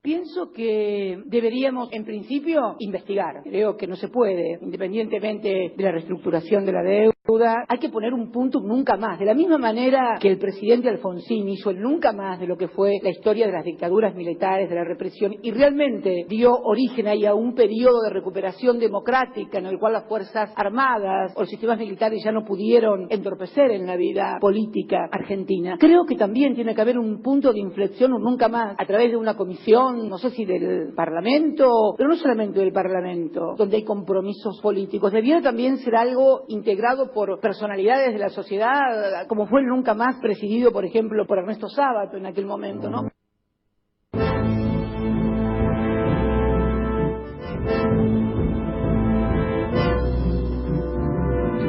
Pienso que deberíamos, en principio, investigar. Creo que no se puede, independientemente de la reestructuración de la deuda. Hay que poner un punto nunca más. De la misma manera que el presidente Alfonsín hizo el nunca más de lo que fue la historia de las dictaduras militares, de la represión, y realmente dio origen ahí a un periodo de recuperación democrática en el cual las Fuerzas Armadas o los sistemas militares ya no pudieron entorpecer en la vida política argentina. Creo que también tiene que haber un punto de inflexión, un nunca más, a través de una comisión, no sé si del Parlamento, pero no solamente del Parlamento, donde hay compromisos políticos. Debiera también ser algo integrado por personalidades de la sociedad, como fue el nunca más presidido, por ejemplo, por Ernesto Sábato en aquel momento, ¿no?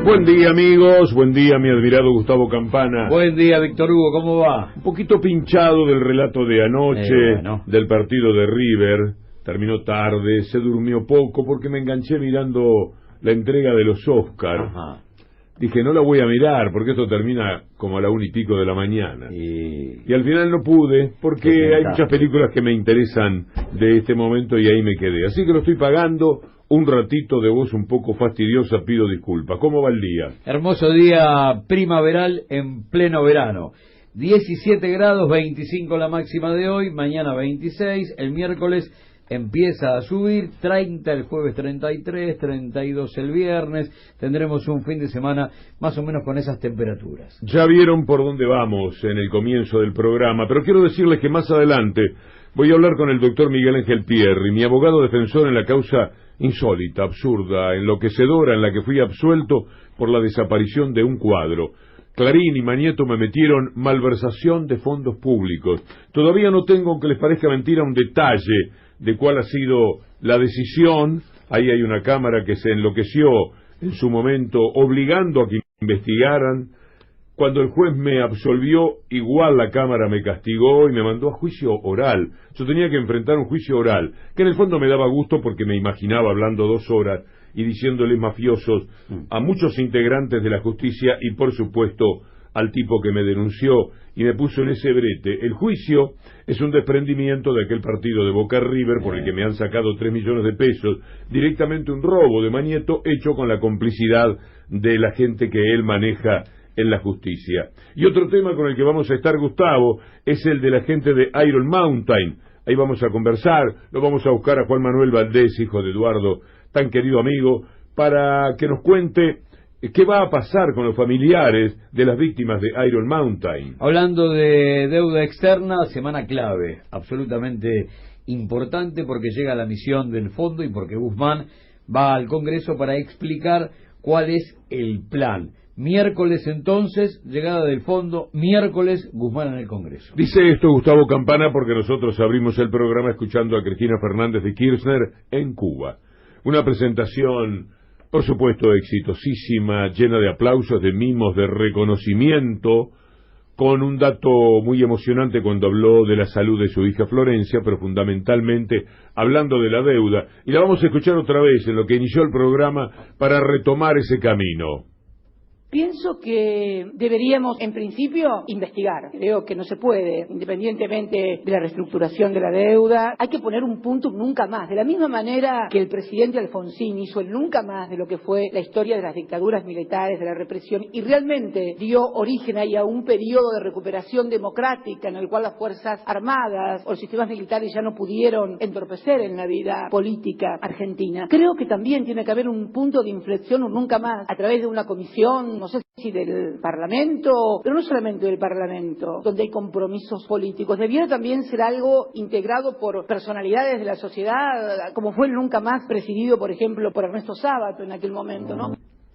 Buen día, amigos, buen día, mi admirado Gustavo Campana. Buen día, Víctor Hugo, ¿cómo va? Un poquito pinchado del relato de anoche, del partido de River. Terminó tarde, se durmió poco porque me enganché mirando la entrega de los Oscars. Dije, no la voy a mirar porque esto termina como a la 1:00 de la mañana. Y al final no pude porque hay muchas películas que me interesan de este momento y ahí me quedé. Así que lo estoy pagando. Un ratito de voz un poco fastidiosa, pido disculpas. ¿Cómo va el día? Hermoso día primaveral en pleno verano. 17 grados, 25 la máxima de hoy, mañana 26, el miércoles empieza a subir, 30 el jueves, 33, 32 el viernes. Tendremos un fin de semana más o menos con esas temperaturas. Ya vieron por dónde vamos en el comienzo del programa, pero quiero decirles que más adelante voy a hablar con el doctor Miguel Ángel Pierri, mi abogado defensor en la causa insólita, absurda, enloquecedora en la que fui absuelto por la desaparición de un cuadro. Clarín y Mañeto me metieron malversación de fondos públicos. Todavía no tengo, aunque les parezca mentira, un detalle de cuál ha sido la decisión. Ahí hay una cámara que se enloqueció en su momento obligando a que investigaran. Cuando el juez me absolvió, igual la Cámara me castigó y me mandó a juicio oral. Yo tenía que enfrentar un juicio oral, que en el fondo me daba gusto porque me imaginaba hablando 2 horas y diciéndoles mafiosos a muchos integrantes de la justicia y, por supuesto, al tipo que me denunció y me puso en ese brete. El juicio es un desprendimiento de aquel partido de Boca River por el que me han sacado 3 millones de pesos, directamente un robo de Mañeto hecho con la complicidad de la gente que él maneja en la justicia. Y otro tema con el que vamos a estar, Gustavo, es el de la gente de Iron Mountain. Ahí vamos a conversar, lo vamos a buscar a Juan Manuel Valdés, hijo de Eduardo, tan querido amigo, para que nos cuente qué va a pasar con los familiares de las víctimas de Iron Mountain. Hablando de deuda externa, semana clave, absolutamente importante porque llega la misión del fondo y porque Guzmán va al Congreso para explicar cuál es el plan. Miércoles entonces, llegada del fondo, miércoles Guzmán en el Congreso. Dice esto Gustavo Campana porque nosotros abrimos el programa escuchando a Cristina Fernández de Kirchner en Cuba. Una presentación, por supuesto, exitosísima, llena de aplausos, de mimos, de reconocimiento, con un dato muy emocionante cuando habló de la salud de su hija Florencia, pero fundamentalmente hablando de la deuda. Y la vamos a escuchar otra vez en lo que inició el programa para retomar ese camino. Pienso que deberíamos, en principio, investigar. Creo que no se puede, independientemente de la reestructuración de la deuda. Hay que poner un punto nunca más. De la misma manera que el presidente Alfonsín hizo el nunca más de lo que fue la historia de las dictaduras militares, de la represión, y realmente dio origen ahí a un periodo de recuperación democrática en el cual las Fuerzas Armadas o los sistemas militares ya no pudieron entorpecer en la vida política argentina. Creo que también tiene que haber un punto de inflexión, un nunca más, a través de una comisión, no sé si del Parlamento, pero no solamente del Parlamento, donde hay compromisos políticos. Debiera también ser algo integrado por personalidades de la sociedad, como fue el nunca más presidido, por ejemplo, por Ernesto Sábato en aquel momento, ¿no?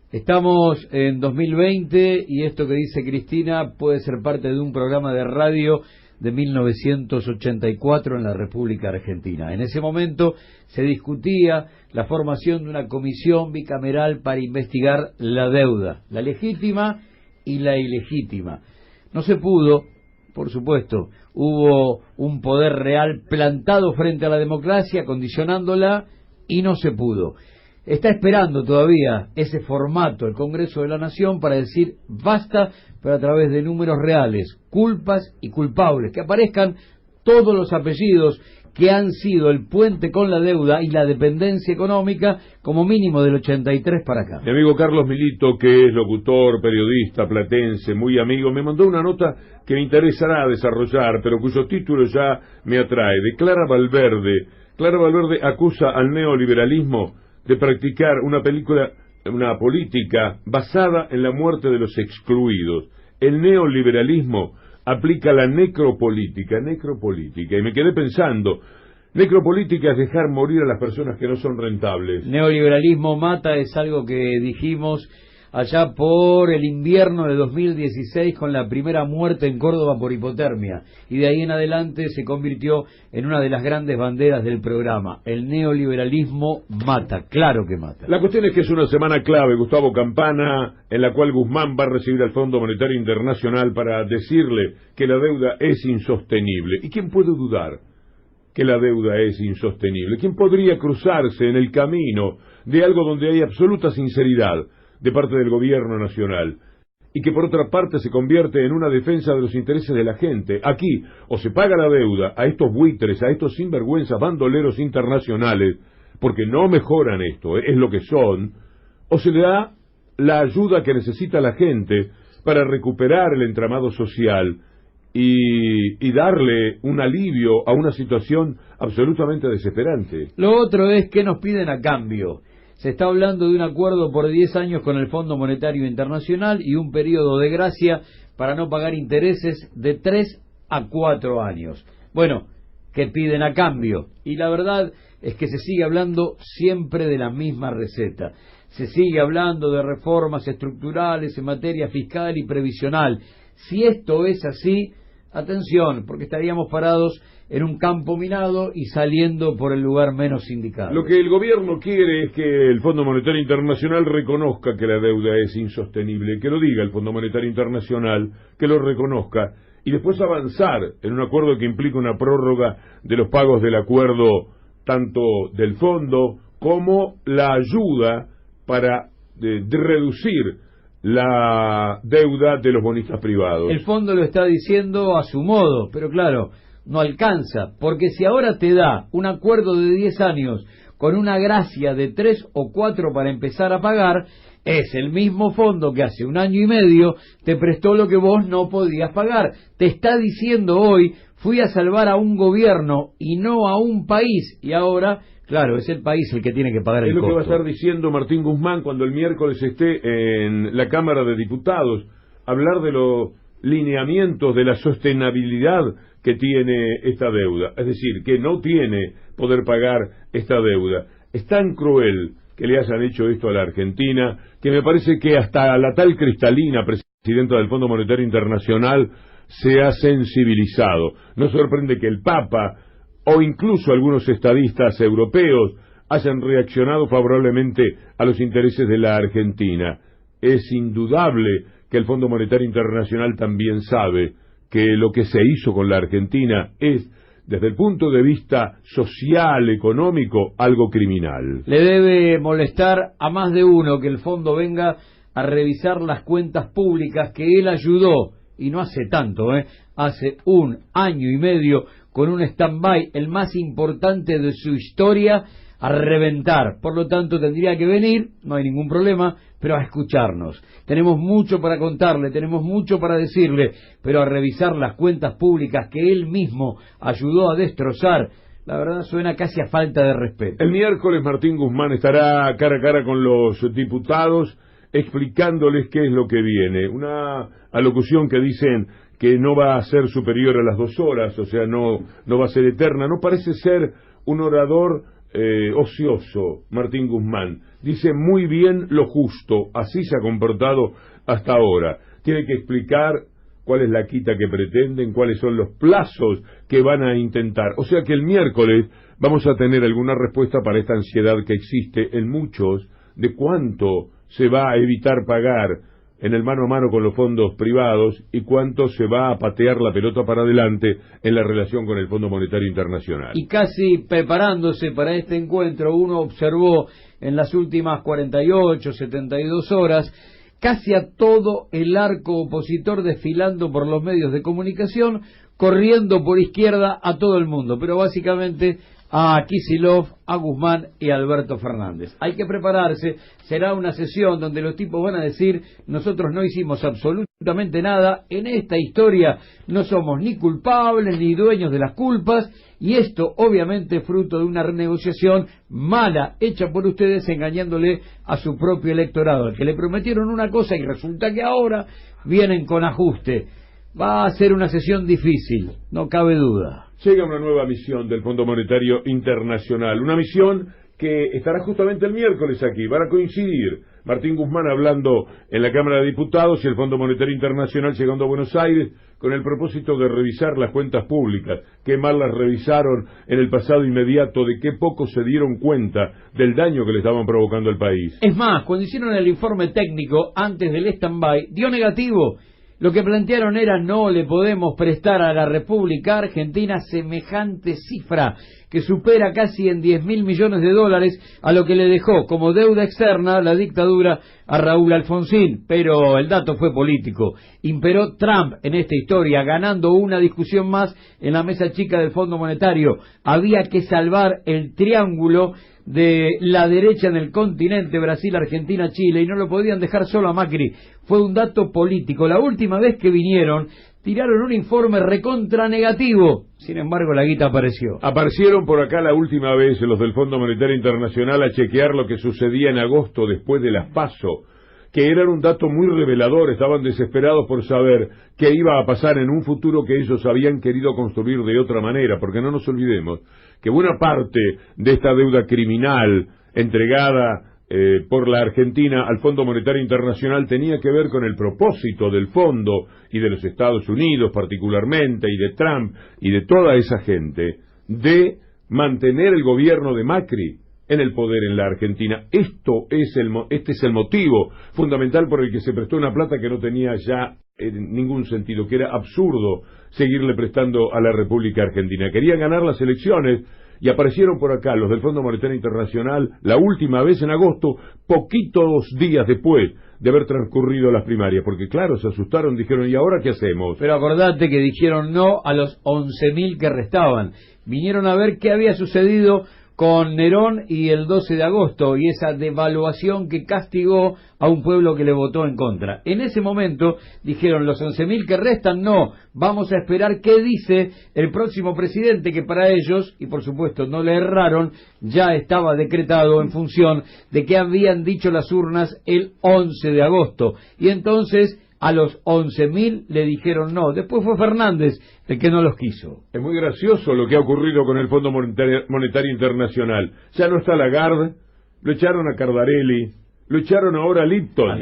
Estamos en 2020 y esto que dice Cristina puede ser parte de un programa de radio de 1984 en la República Argentina. En ese momento se discutía la formación de una comisión bicameral para investigar la deuda, la legítima y la ilegítima. No se pudo, por supuesto, hubo un poder real plantado frente a la democracia, condicionándola, y no se pudo. Está esperando todavía ese formato, el Congreso de la Nación, para decir basta, pero a través de números reales, culpas y culpables, que aparezcan todos los apellidos que han sido el puente con la deuda y la dependencia económica como mínimo del 83 para acá. Mi amigo Carlos Milito, que es locutor, periodista, platense, muy amigo, me mandó una nota que me interesará desarrollar, pero cuyo título ya me atrae, de Clara Valverde. Clara Valverde acusa al neoliberalismo de practicar una política basada en la muerte de los excluidos. El neoliberalismo aplica la necropolítica, y me quedé pensando, necropolítica es dejar morir a las personas que no son rentables. Neoliberalismo mata es algo que dijimos allá por el invierno de 2016 con la primera muerte en Córdoba por hipotermia, y de ahí en adelante se convirtió en una de las grandes banderas del programa. El neoliberalismo mata, claro que mata. La cuestión es que es una semana clave, Gustavo Campana, en la cual Guzmán va a recibir al Fondo Monetario Internacional para decirle que la deuda es insostenible. ¿Y quién puede dudar que la deuda es insostenible? ¿Quién podría cruzarse en el camino de algo donde hay absoluta sinceridad de parte del gobierno nacional, y que por otra parte se convierte en una defensa de los intereses de la gente? Aquí, o se paga la deuda a estos buitres, a estos sinvergüenzas bandoleros internacionales, porque no mejoran esto, es lo que son, o se le da la ayuda que necesita la gente para recuperar el entramado social y darle un alivio a una situación absolutamente desesperante. Lo otro es que nos piden a cambio. Se está hablando de un acuerdo por 10 años con el Fondo Monetario Internacional y un periodo de gracia para no pagar intereses de 3 a 4 años. Bueno, ¿qué piden a cambio? Y la verdad es que se sigue hablando siempre de la misma receta. Se sigue hablando de reformas estructurales en materia fiscal y previsional. Si esto es así, atención, porque estaríamos parados en un campo minado y saliendo por el lugar menos indicado. Lo que el gobierno quiere es que el Fondo Monetario Internacional reconozca que la deuda es insostenible, que lo diga el Fondo Monetario Internacional, que lo reconozca, y después avanzar en un acuerdo que implica una prórroga de los pagos del acuerdo, tanto del fondo como la ayuda para reducir la deuda de los bonistas privados. El fondo lo está diciendo a su modo, pero claro, no alcanza, porque si ahora te da un acuerdo de 10 años con una gracia de 3 o 4 para empezar a pagar, es el mismo fondo que hace 1 año y medio te prestó lo que vos no podías pagar. Te está diciendo hoy, fui a salvar a un gobierno y no a un país, y ahora, claro, es el país el que tiene que pagar el costo. Es lo que va a estar diciendo Martín Guzmán cuando el miércoles esté en la Cámara de Diputados, hablar de los lineamientos de la sostenibilidad que tiene esta deuda, es decir, que no tiene poder pagar esta deuda. Es tan cruel que le hayan hecho esto a la Argentina, que me parece que hasta la tal Cristalina, presidenta del Fondo Monetario Internacional, se ha sensibilizado. No sorprende que el Papa o incluso algunos estadistas europeos hayan reaccionado favorablemente a los intereses de la Argentina. Es indudable que el Fondo Monetario Internacional también sabe que lo que se hizo con la Argentina es, desde el punto de vista social, económico, algo criminal. Le debe molestar a más de uno que el fondo venga a revisar las cuentas públicas que él ayudó, y no hace tanto, hace 1 año y medio, con un stand-by, el más importante de su historia, a reventar. Por lo tanto, tendría que venir, no hay ningún problema, pero a escucharnos. Tenemos mucho para contarle, tenemos mucho para decirle, pero a revisar las cuentas públicas que él mismo ayudó a destrozar, la verdad suena casi a falta de respeto. El miércoles Martín Guzmán estará cara a cara con los diputados explicándoles qué es lo que viene. Una alocución que dicen que no va a ser superior a las 2 horas, o sea, no va a ser eterna. No parece ser un orador ocioso, Martín Guzmán. Dice muy bien lo justo, así se ha comportado hasta ahora. Tiene que explicar cuál es la quita que pretenden, cuáles son los plazos que van a intentar. O sea que el miércoles vamos a tener alguna respuesta para esta ansiedad que existe en muchos de cuánto se va a evitar pagar en el mano a mano con los fondos privados y cuánto se va a patear la pelota para adelante en la relación con el Fondo Monetario Internacional. Y casi preparándose para este encuentro, uno observó en las últimas 48, 72 horas casi a todo el arco opositor desfilando por los medios de comunicación corriendo por izquierda a todo el mundo, pero básicamente a Kicillof, a Guzmán y a Alberto Fernández. Hay que prepararse, será una sesión donde los tipos van a decir: nosotros no hicimos absolutamente nada, en esta historia no somos ni culpables ni dueños de las culpas, y esto obviamente fruto de una renegociación mala hecha por ustedes engañándole a su propio electorado, al que le prometieron una cosa y resulta que ahora vienen con ajuste. Va a ser una sesión difícil, no cabe duda. Llega una nueva misión del Fondo Monetario Internacional, una misión que estará justamente el miércoles aquí. Van a coincidir Martín Guzmán hablando en la Cámara de Diputados y el Fondo Monetario Internacional llegando a Buenos Aires con el propósito de revisar las cuentas públicas. Qué mal las revisaron en el pasado inmediato, de qué poco se dieron cuenta del daño que le estaban provocando al país. Es más, cuando hicieron el informe técnico antes del stand-by, dio negativo. Lo que plantearon era: no le podemos prestar a la República Argentina semejante cifra, que supera casi en 10.000 millones de dólares a lo que le dejó como deuda externa la dictadura a Raúl Alfonsín. Pero el dato fue político. Imperó Trump en esta historia, ganando una discusión más en la mesa chica del Fondo Monetario. Había que salvar el triángulo de la derecha en el continente, Brasil, Argentina, Chile, y no lo podían dejar solo a Macri. Fue un dato político. La última vez que vinieron, tiraron un informe recontra negativo. Sin embargo, la guita apareció. Aparecieron por acá la última vez los del Fondo Monetario Internacional a chequear lo que sucedía en agosto después de las PASO, que eran un dato muy revelador. Estaban desesperados por saber qué iba a pasar en un futuro que ellos habían querido construir de otra manera, porque no nos olvidemos que buena parte de esta deuda criminal entregada por la Argentina al Fondo Monetario Internacional tenía que ver con el propósito del fondo y de los Estados Unidos particularmente, y de Trump y de toda esa gente, de mantener el gobierno de Macri en el poder en la Argentina. Este es el motivo fundamental por el que se prestó una plata que no tenía ya ningún sentido, que era absurdo seguirle prestando a la República Argentina. Querían ganar las elecciones y aparecieron por acá los del Fondo Monetario Internacional la última vez en agosto, poquitos días después de haber transcurrido las primarias, porque claro, se asustaron, dijeron: ¿y ahora qué hacemos? Pero acordate que dijeron no a los 11.000 que restaban. Vinieron a ver qué había sucedido con Nerón y el 12 de agosto y esa devaluación que castigó a un pueblo que le votó en contra. En ese momento dijeron: los 11.000 que restan no, vamos a esperar qué dice el próximo presidente, que para ellos, y por supuesto no le erraron, ya estaba decretado en función de que habían dicho las urnas el 11 de agosto. Y entonces a los 11.000 le dijeron no. Después fue Fernández el que no los quiso. Es muy gracioso lo que ha ocurrido con el Fondo Monetario Internacional. Ya no está Lagarde, lo echaron a Cardarelli, lo echaron ahora a Lipton.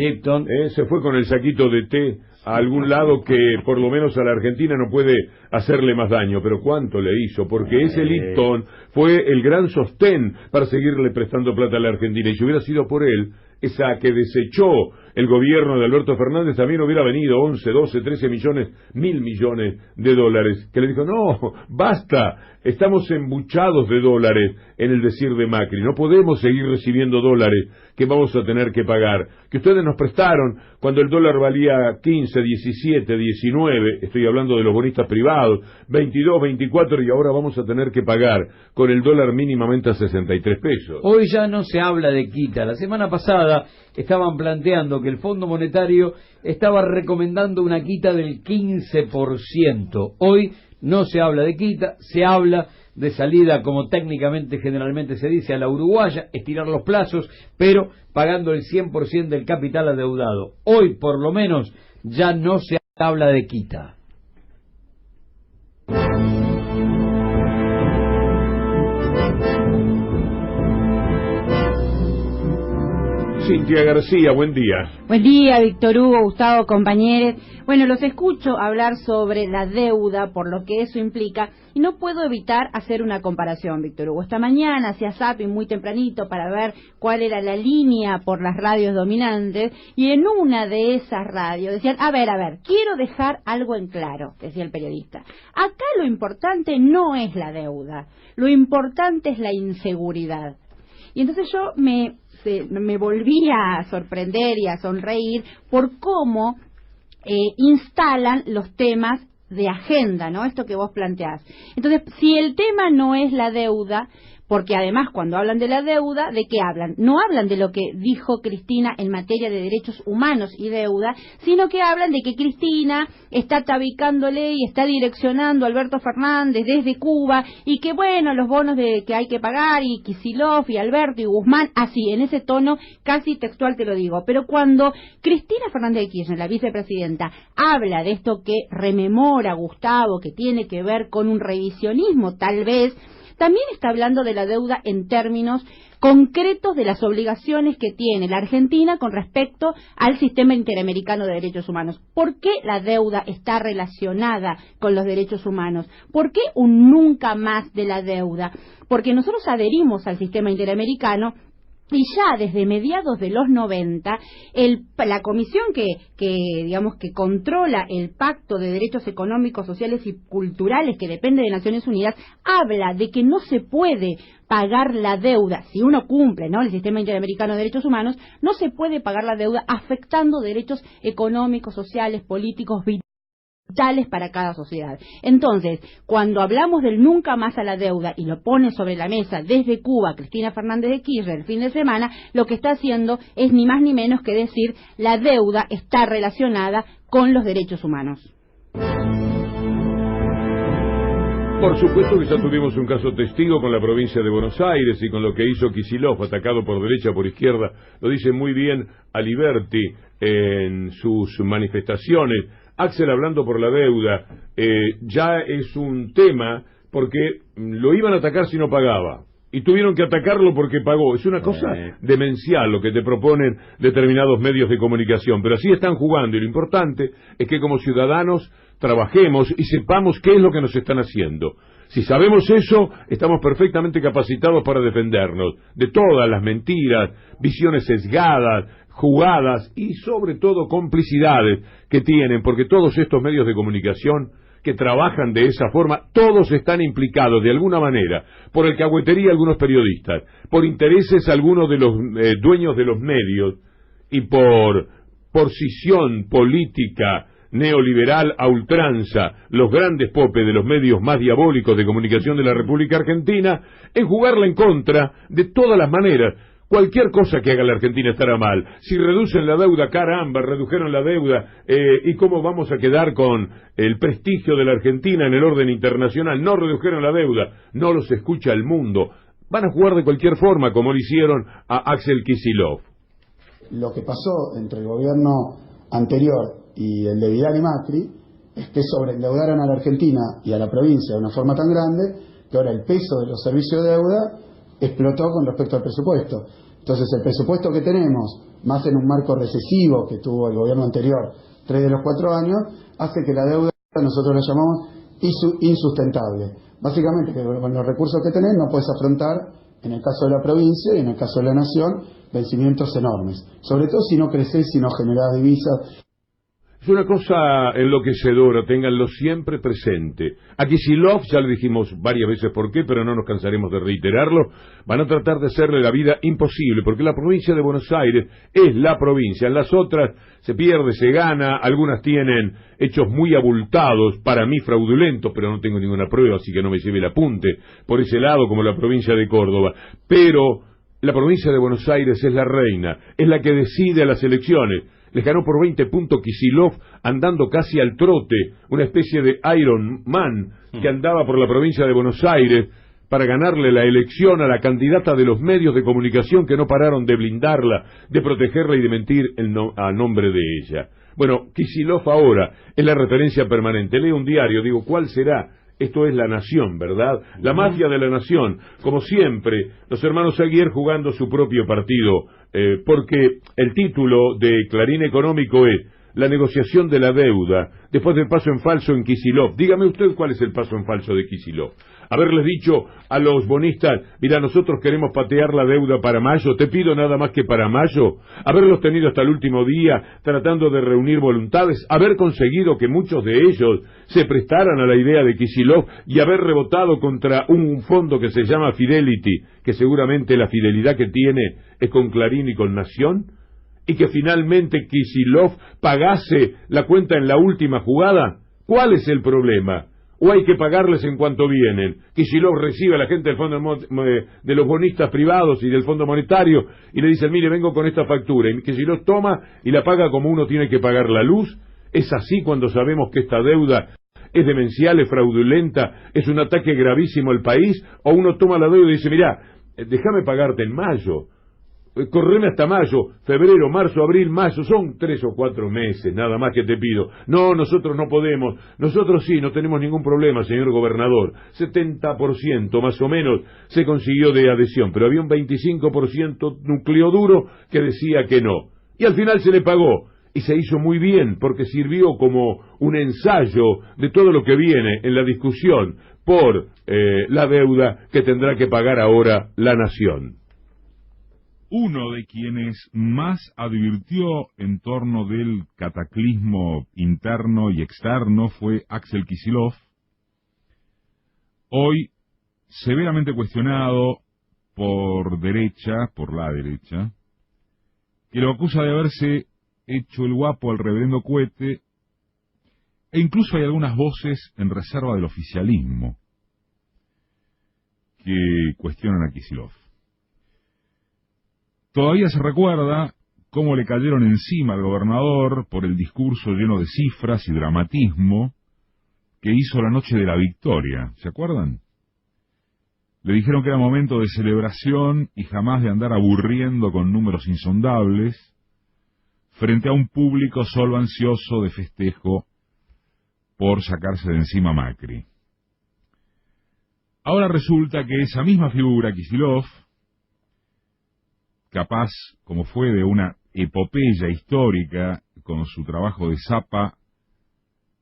Se fue con el saquito de té a algún lado que por lo menos a la Argentina no puede hacerle más daño. Pero ¿cuánto le hizo? Porque ese Lipton fue el gran sostén para seguirle prestando plata a la Argentina. Y si hubiera sido por él, esa que desechó el gobierno de Alberto Fernández, también hubiera venido 11, 12, 13 millones, 1.000 millones de dólares, que le dijo: no, basta, estamos embuchados de dólares en el decir de Macri, no podemos seguir recibiendo dólares que vamos a tener que pagar, que ustedes nos prestaron cuando el dólar valía 15, 17, 19, estoy hablando de los bonistas privados, 22, 24, y ahora vamos a tener que pagar con el dólar mínimamente a 63 pesos. Hoy ya no se habla de quita. La semana pasada estaban planteando que el Fondo Monetario estaba recomendando una quita del 15%. Hoy no se habla de quita, se habla de salida, como técnicamente generalmente se dice, a la uruguaya, estirar los plazos, pero pagando el 100% del capital adeudado. Hoy, por lo menos, ya no se habla de quita. Cintia García, buen día. Buen día, Víctor Hugo, Gustavo, compañeros. Bueno, los escucho hablar sobre la deuda, por lo que eso implica, y no puedo evitar hacer una comparación, Víctor Hugo. Esta mañana hacía zapping muy tempranito para ver cuál era la línea por las radios dominantes, y en una de esas radios decían: a ver, quiero dejar algo en claro, decía el periodista. Acá lo importante no es la deuda, lo importante es la inseguridad. Y entonces yo me volví a sorprender y a sonreír por cómo instalan los temas de agenda, ¿no? Esto que vos planteás. Entonces, si el tema no es la deuda, porque además cuando hablan de la deuda, ¿de qué hablan? No hablan de lo que dijo Cristina en materia de derechos humanos y deuda, sino que hablan de que Cristina está tabicándole y está direccionando a Alberto Fernández desde Cuba, y que bueno, los bonos que hay que pagar, y Kicillof y Alberto y Guzmán, así, en ese tono casi textual te lo digo. Pero cuando Cristina Fernández de Kirchner, la vicepresidenta, habla de esto que rememora Gustavo, que tiene que ver con un revisionismo tal vez, también está hablando de la deuda en términos concretos de las obligaciones que tiene la Argentina con respecto al sistema interamericano de derechos humanos. ¿Por qué la deuda está relacionada con los derechos humanos? ¿Por qué un nunca más de la deuda? Porque nosotros adherimos al sistema interamericano y ya desde mediados de los 90, la comisión que controla el Pacto de Derechos Económicos, Sociales y Culturales, que depende de Naciones Unidas, habla de que no se puede pagar la deuda, si uno cumple, ¿no?, el sistema interamericano de derechos humanos, no se puede pagar la deuda afectando derechos económicos, sociales, políticos, vitales para cada sociedad. Entonces, cuando hablamos del nunca más a la deuda y lo pone sobre la mesa desde Cuba Cristina Fernández de Kirchner el fin de semana, lo que está haciendo es ni más ni menos que decir la deuda está relacionada con los derechos humanos. Por supuesto que ya tuvimos un caso testigo con la provincia de Buenos Aires y con lo que hizo Kicillof, atacado por derecha, por izquierda. Lo dice muy bien Aliberti en sus manifestaciones. Axel, hablando por la deuda, ya es un tema porque lo iban a atacar si no pagaba y tuvieron que atacarlo porque pagó. Es una cosa demencial lo que te proponen determinados medios de comunicación, pero así están jugando, y lo importante es que como ciudadanos trabajemos y sepamos qué es lo que nos están haciendo. Si sabemos eso, estamos perfectamente capacitados para defendernos de todas las mentiras, visiones sesgadas, jugadas y sobre todo complicidades que tienen, porque todos estos medios de comunicación que trabajan de esa forma, todos están implicados de alguna manera por alcahuetería algunos periodistas, por intereses algunos de los dueños de los medios y por sisión política neoliberal a ultranza, los grandes popes de los medios más diabólicos de comunicación de la República Argentina, en jugarla en contra de todas las maneras. Cualquier cosa que haga la Argentina estará mal. Si reducen la deuda, caramba, redujeron la deuda, ¿y cómo vamos a quedar con el prestigio de la Argentina en el orden internacional? No redujeron la deuda, no los escucha el mundo. Van a jugar de cualquier forma, como lo hicieron a Axel Kicillof. Lo que pasó entre el gobierno anterior y el de Vidal y Macri es que sobreendeudaron a la Argentina y a la provincia de una forma tan grande que ahora el peso de los servicios de deuda explotó con respecto al presupuesto. Entonces el presupuesto que tenemos, más en un marco recesivo que tuvo el gobierno anterior, 3 de los 4 años, hace que la deuda nosotros la llamamos insustentable. Básicamente que con los recursos que tenés no puedes afrontar, en el caso de la provincia y en el caso de la nación, vencimientos enormes. Sobre todo si no creces, si no generás divisas. Es una cosa enloquecedora, ténganlo siempre presente. A Kicillof, ya le dijimos varias veces por qué, pero no nos cansaremos de reiterarlo, van a tratar de hacerle la vida imposible, porque la provincia de Buenos Aires es la provincia. En las otras se pierde, se gana, algunas tienen hechos muy abultados, para mí fraudulentos, pero no tengo ninguna prueba, así que no me lleve el apunte por ese lado, como la provincia de Córdoba. Pero la provincia de Buenos Aires es la reina, es la que decide las elecciones. Les ganó por 20 puntos Kicillof andando casi al trote, una especie de Iron Man que andaba por la provincia de Buenos Aires para ganarle la elección a la candidata de los medios de comunicación que no pararon de blindarla, de protegerla y de mentir a nombre de ella. Bueno, Kicillof ahora es la referencia permanente. Leo un diario, digo, ¿cuál será? Esto es La Nación, ¿verdad? La mafia de La Nación. Como siempre, los hermanos Aguirre jugando su propio partido, porque el título de Clarín Económico es La negociación de la deuda, después del paso en falso en Kicillof. Dígame usted cuál es el paso en falso de Kicillof. Haberles dicho a los bonistas, mira, nosotros queremos patear la deuda para mayo, te pido nada más que para mayo. Haberlos tenido hasta el último día tratando de reunir voluntades, haber conseguido que muchos de ellos se prestaran a la idea de Kicillof y haber rebotado contra un fondo que se llama Fidelity, que seguramente la fidelidad que tiene es con Clarín y con Nación, y que finalmente Kicillof pagase la cuenta en la última jugada. ¿Cuál es el problema? ¿O hay que pagarles en cuanto vienen? Kicillof recibe a la gente del fondo de los bonistas privados y del Fondo Monetario y le dicen, mire, vengo con esta factura. Y Kicillof toma y la paga como uno tiene que pagar la luz. ¿Es así cuando sabemos que esta deuda es demencial, es fraudulenta, es un ataque gravísimo al país? ¿O uno toma la deuda y dice, mirá, déjame pagarte en mayo, correme hasta mayo, febrero, marzo, abril, mayo, son 3 o 4 meses, nada más que te pido? No, nosotros no podemos, nosotros sí, no tenemos ningún problema, señor gobernador. 70% más o menos se consiguió de adhesión, pero había un 25% núcleo duro que decía que no. Y al final se le pagó. Y se hizo muy bien, porque sirvió como un ensayo de todo lo que viene en la discusión por la deuda que tendrá que pagar ahora la nación. Uno de quienes más advirtió en torno del cataclismo interno y externo fue Axel Kicillof, hoy severamente cuestionado por la derecha, que lo acusa de haberse hecho el guapo al reverendo Cohete, e incluso hay algunas voces en reserva del oficialismo que cuestionan a Kicillof. Todavía se recuerda cómo le cayeron encima al gobernador por el discurso lleno de cifras y dramatismo que hizo la noche de la victoria, ¿se acuerdan? Le dijeron que era momento de celebración y jamás de andar aburriendo con números insondables, frente a un público solo ansioso de festejo por sacarse de encima a Macri. Ahora resulta que esa misma figura, Kicillof, capaz, como fue, de una epopeya histórica con su trabajo de zapa,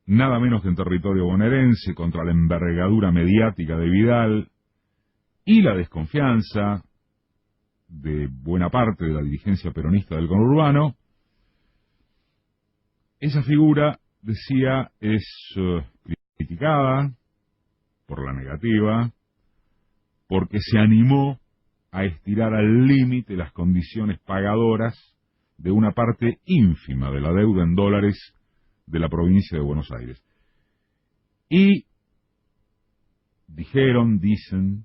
nada menos que en territorio bonaerense, contra la envergadura mediática de Vidal y la desconfianza de buena parte de la dirigencia peronista del conurbano, esa figura, decía, es criticada por la negativa, porque se animó a estirar al límite las condiciones pagadoras de una parte ínfima de la deuda en dólares de la provincia de Buenos Aires. Y dicen,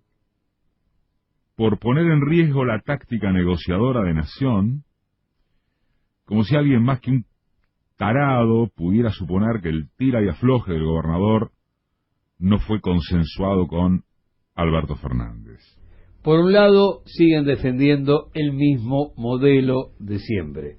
por poner en riesgo la táctica negociadora de Nación, como si alguien más que un tarado pudiera suponer que el tira y afloje del gobernador no fue consensuado con Alberto Fernández. Por un lado, siguen defendiendo el mismo modelo de siempre.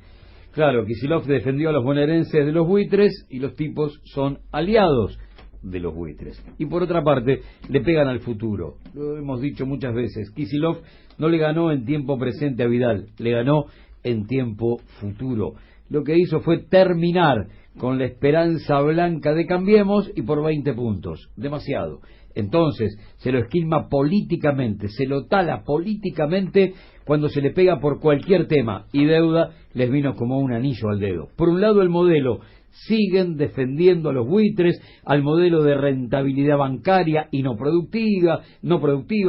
Claro, Kicillof defendió a los bonaerenses de los buitres y los tipos son aliados de los buitres. Y por otra parte, le pegan al futuro. Lo hemos dicho muchas veces. Kicillof no le ganó en tiempo presente a Vidal, le ganó en tiempo futuro. Lo que hizo fue terminar con la esperanza blanca de Cambiemos y por 20 puntos. Demasiado. Entonces, se lo esquilma políticamente, se lo tala políticamente cuando se le pega por cualquier tema. Y deuda les vino como un anillo al dedo. Por un lado, el modelo. Siguen defendiendo a los buitres, al modelo de rentabilidad bancaria y no productiva,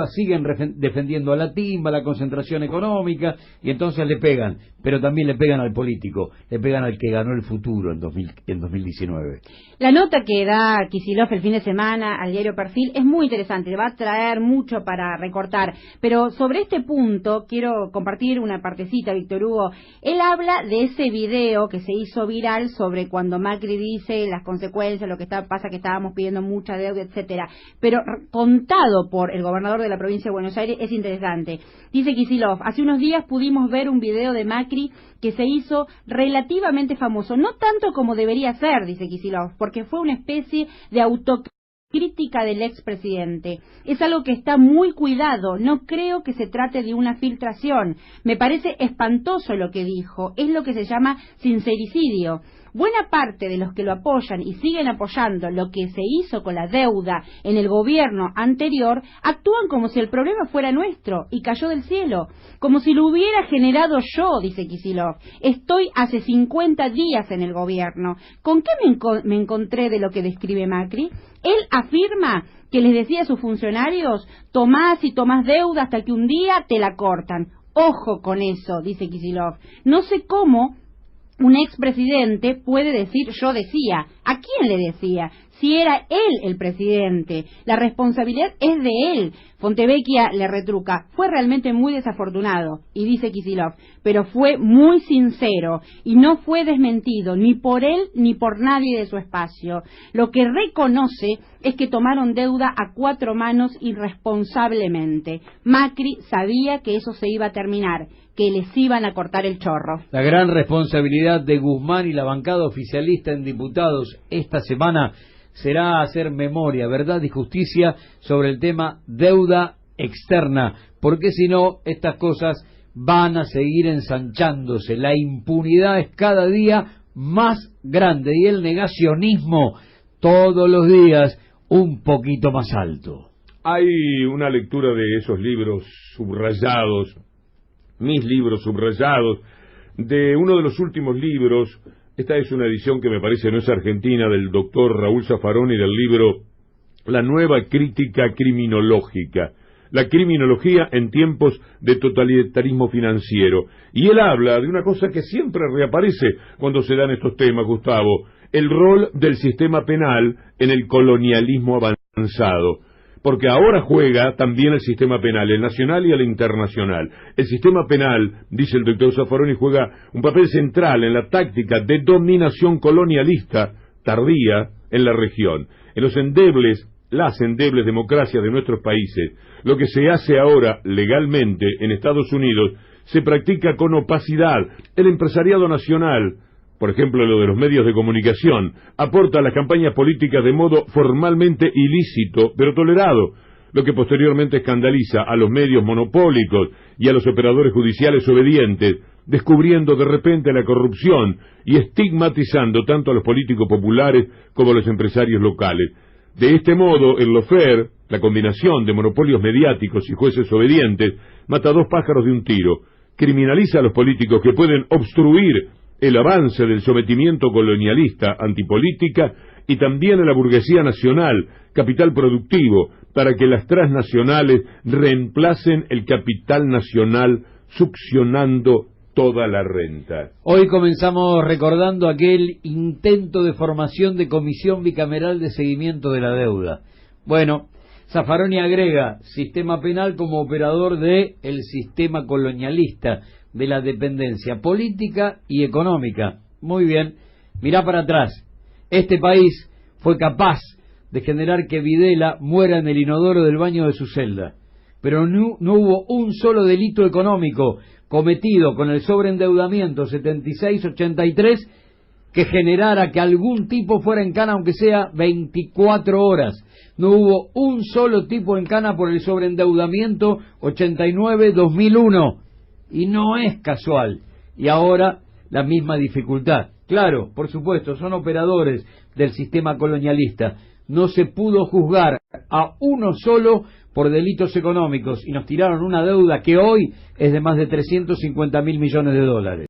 siguen defendiendo a la timba, a la concentración económica, y entonces le pegan, pero también le pegan al político, le pegan al que ganó el futuro en 2019. La nota que da Kicillof el fin de semana al diario Perfil es muy interesante, va a traer mucho para recortar, pero sobre este punto quiero compartir una partecita, Víctor Hugo. Él habla de ese video que se hizo viral sobre cuando Macri dice las consecuencias, lo que pasa que estábamos pidiendo mucha deuda, etcétera, pero contado por el gobernador de la provincia de Buenos Aires es interesante. Dice Kicillof, hace unos días pudimos ver un video de Macri que se hizo relativamente famoso, no tanto como debería ser, dice Kicillof, porque fue una especie de autocrítica del expresidente. Es algo que está muy cuidado, no creo que se trate de una filtración. Me parece espantoso lo que dijo, es lo que se llama sincericidio. Buena parte de los que lo apoyan y siguen apoyando lo que se hizo con la deuda en el gobierno anterior actúan como si el problema fuera nuestro y cayó del cielo, como si lo hubiera generado yo, dice Kicillof. Estoy hace 50 días en el gobierno. ¿Con qué me encontré de lo que describe Macri? Él afirma que les decía a sus funcionarios, tomás y tomás deuda hasta que un día te la cortan. Ojo con eso, dice Kicillof. No sé cómo un expresidente puede decir yo decía. ¿A quién le decía? Si era él el presidente, la responsabilidad es de él. Fontevecchia le retruca, fue realmente muy desafortunado, y dice Kicillof, pero fue muy sincero, y no fue desmentido, ni por él ni por nadie de su espacio. Lo que reconoce es que tomaron deuda a 4 manos irresponsablemente. Macri sabía que eso se iba a terminar, que les iban a cortar el chorro. La gran responsabilidad de Guzmán y la bancada oficialista en diputados esta semana será hacer memoria, verdad y justicia sobre el tema deuda externa, porque si no, estas cosas van a seguir ensanchándose. La impunidad es cada día más grande y el negacionismo todos los días un poquito más alto. Hay una lectura de esos libros subrayados, mis libros subrayados, de uno de los últimos libros. Esta es una edición que me parece no es argentina, del doctor Raúl Zaffaroni, del libro La nueva crítica criminológica, la criminología en tiempos de totalitarismo financiero. Y él habla de una cosa que siempre reaparece cuando se dan estos temas, Gustavo, el rol del sistema penal en el colonialismo avanzado. Porque ahora juega también el sistema penal, el nacional y el internacional. El sistema penal, dice el doctor Zaffaroni, juega un papel central en la táctica de dominación colonialista tardía en la región. En las endebles democracias de nuestros países, lo que se hace ahora legalmente en Estados Unidos se practica con opacidad. El empresariado nacional, por ejemplo lo de los medios de comunicación, aporta a las campañas políticas de modo formalmente ilícito, pero tolerado, lo que posteriormente escandaliza a los medios monopólicos y a los operadores judiciales obedientes, descubriendo de repente la corrupción y estigmatizando tanto a los políticos populares como a los empresarios locales. De este modo, el lawfare, la combinación de monopolios mediáticos y jueces obedientes, mata 2 pájaros de un tiro, criminaliza a los políticos que pueden obstruir el avance del sometimiento colonialista antipolítica y también a la burguesía nacional, capital productivo, para que las transnacionales reemplacen el capital nacional succionando toda la renta. Hoy comenzamos recordando aquel intento de formación de comisión bicameral de seguimiento de la deuda. Bueno, Zaffaroni agrega sistema penal como operador de el sistema colonialista, de la dependencia política y económica. Muy bien, mirá para atrás. Este país fue capaz de generar que Videla muera en el inodoro del baño de su celda, pero no hubo un solo delito económico cometido con el sobreendeudamiento 76-83 que generara que algún tipo fuera en cana aunque sea 24 horas. No hubo un solo tipo en cana por el sobreendeudamiento 89-2001. Y no es casual. Y ahora la misma dificultad. Claro, por supuesto, son operadores del sistema colonialista. No se pudo juzgar a uno solo por delitos económicos y nos tiraron una deuda que hoy es de más de 350.000 millones de dólares.